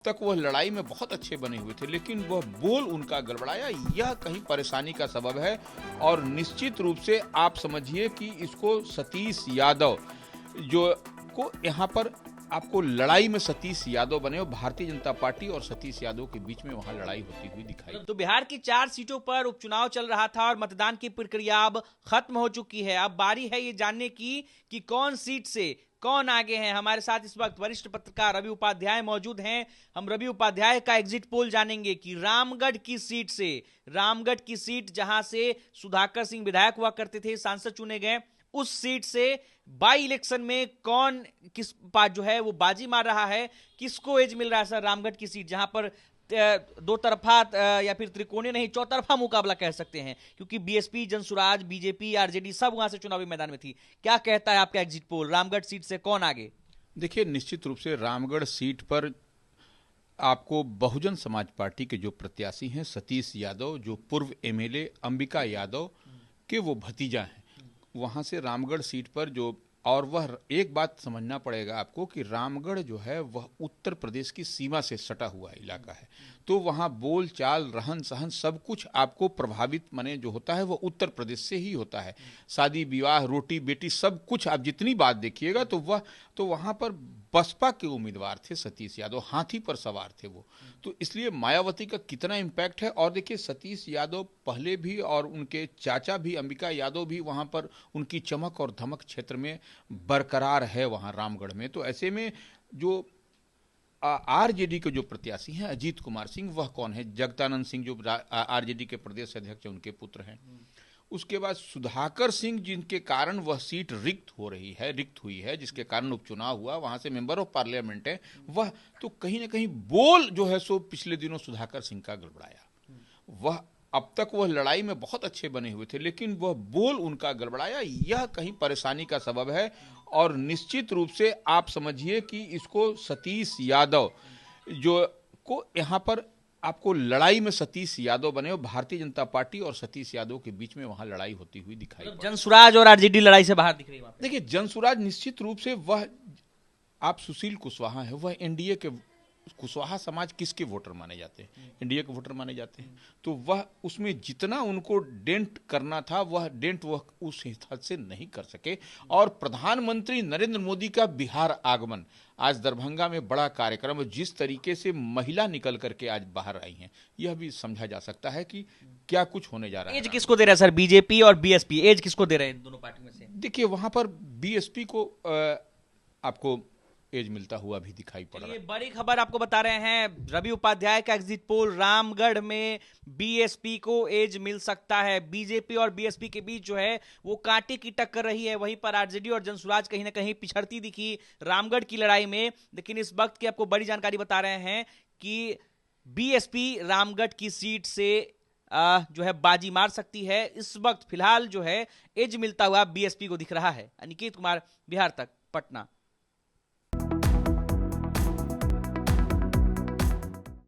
तक वह लड़ाई में बहुत अच्छे बने हुए थे, लेकिन वह बोल उनका गड़बड़ाया, यह कहीं परेशानी का सबब है। और निश्चित रूप से आप समझिए कि इसको सतीश यादव जो को यहाँ पर आपको लड़ाई में सतीश यादव बने और भारतीय जनता पार्टी और सतीश यादव के बीच में वहां लड़ाई होती हुई दिखाई। तो बिहार की 4 सीटों पर उपचुनाव चल रहा था और मतदान की प्रक्रिया अब खत्म हो चुकी है। अब बारी है ये जानने की कि कौन सीट से कौन आगे हैं। हमारे साथ इस वक्त वरिष्ठ पत्रकार रवि उपाध्याय मौजूद हैं। हम रवि उपाध्याय का एग्जिट पोल जानेंगे कि रामगढ़ की सीट से, रामगढ़ की सीट जहां से सुधाकर सिंह विधायक हुआ करते थे, सांसद चुने गए, उस सीट से बाई इलेक्शन में कौन किस पास जो है वो बाजी मार रहा है, किसको एज मिल रहा है। सर, रामगढ़ की सीट जहां पर दो तरफा या फिर त्रिकोणीय नहीं, चौतरफा मुकाबला कह सकते हैं, क्योंकि बीएसपी, जनसुराज, बीजेपी, आरजेडी सब वहां से चुनावी मैदान में थी। क्या कहता है आपका एग्जिट पोल, रामगढ़ सीट से कौन आगे? देखिए, निश्चित रूप से रामगढ़ सीट पर आपको बहुजन समाज पार्टी के जो प्रत्याशी हैं सतीश यादव, जो पूर्व एमएलए अंबिका यादव के वो भतीजा हैं, वहां से रामगढ़ सीट पर जो, और वह एक बात समझना पड़ेगा आपको कि रामगढ़ जो है वह उत्तर प्रदेश की सीमा से सटा हुआ इलाका है, तो वहाँ बोल चाल, रहन सहन सब कुछ आपको प्रभावित माने जो होता है वह उत्तर प्रदेश से ही होता है। शादी विवाह, रोटी बेटी, सब कुछ आप जितनी बात देखिएगा तो वहाँ पर बसपा के उम्मीदवार थे सतीश यादव, हाथी पर सवार थे वो, तो इसलिए मायावती का कितना इम्पैक्ट है। और देखिए, सतीश यादव पहले भी और उनके चाचा भी अंबिका यादव भी वहाँ पर उनकी चमक और धमक क्षेत्र में बरकरार है वहाँ रामगढ़ में। तो ऐसे में जो आरजेडी के जो प्रत्याशी हैं अजीत कुमार सिंह, वह कौन है? जगदानंद सिंह जो आरजेडी के प्रदेश अध्यक्ष हैं, उनके पुत्र हैं। उसके बाद सुधाकर सिंह, जिनके कारण वह सीट रिक्त हुई है, जिसके कारण उपचुनाव हुआ, वहां से मेंबर ऑफ पार्लियामेंट है वह, तो कहीं ना कहीं बोल जो है सो पिछले दिनों सुधाकर सिंह का गड़बड़ाया। वह अब तक वह लड़ाई में बहुत अच्छे बने हुए थे, लेकिन वह बोल उनका गड़बड़ाया, यह कहीं परेशानी का सबब है। और निश्चित रूप से आप समझिए कि इसको सतीश यादव जो को यहाँ पर आपको लड़ाई में सतीश यादव बने और भारतीय जनता पार्टी और सतीश यादव के बीच में वहां लड़ाई होती हुई दिखाई। जनसुराज और आरजेडी लड़ाई से बाहर दिख रही है। देखिए, जनसुराज निश्चित रूप से वह, आप सुशील कुशवाहा है, वह एनडीए के, कुशवाहा समाज किसके वोटर माने जाते हैं? एनडीए के वोटर माने जाते हैं। तो वह उसमें जितना उनको डेंट करना था वह डेंट वह उस हिसाब से नहीं कर सके। और प्रधानमंत्री नरेंद्र मोदी का बिहार आगमन, आज दरभंगा में बड़ा कार्यक्रम, जिस तरीके से महिला निकल करके आज बाहर आई हैं, यह भी समझा जा सकता है कि क्या कुछ होने जा रहा है। एज किसको दे रहा है सर, बीजेपी और बीएसपी, एज किसको दे रहे हैं दोनों पार्टी में से? देखिए, वहां पर बीएसपी को आपको एज मिलता हुआ भी दिखाई पड़ रहा है। बड़ी खबर आपको बता रहे हैं, रवि उपाध्याय का एग्जिट पोल, रामगढ़ में बीएसपी को एज मिल सकता है। बीजेपी और बीएसपी के बीच जो है वो कांटे की टक्कर रही है, वहीं पर आरजेडी और जनसुराज कहीं ना कहीं पिछड़ती दिखी रामगढ़ की लड़ाई में। लेकिन इस वक्त की आपको बड़ी जानकारी बता रहे हैं कि बीएसपी रामगढ़ की सीट से जो है बाजी मार सकती है। इस वक्त फिलहाल जो है एज मिलता हुआ बीएसपी को दिख रहा है। अनिकेत कुमार, बिहार तक, पटना।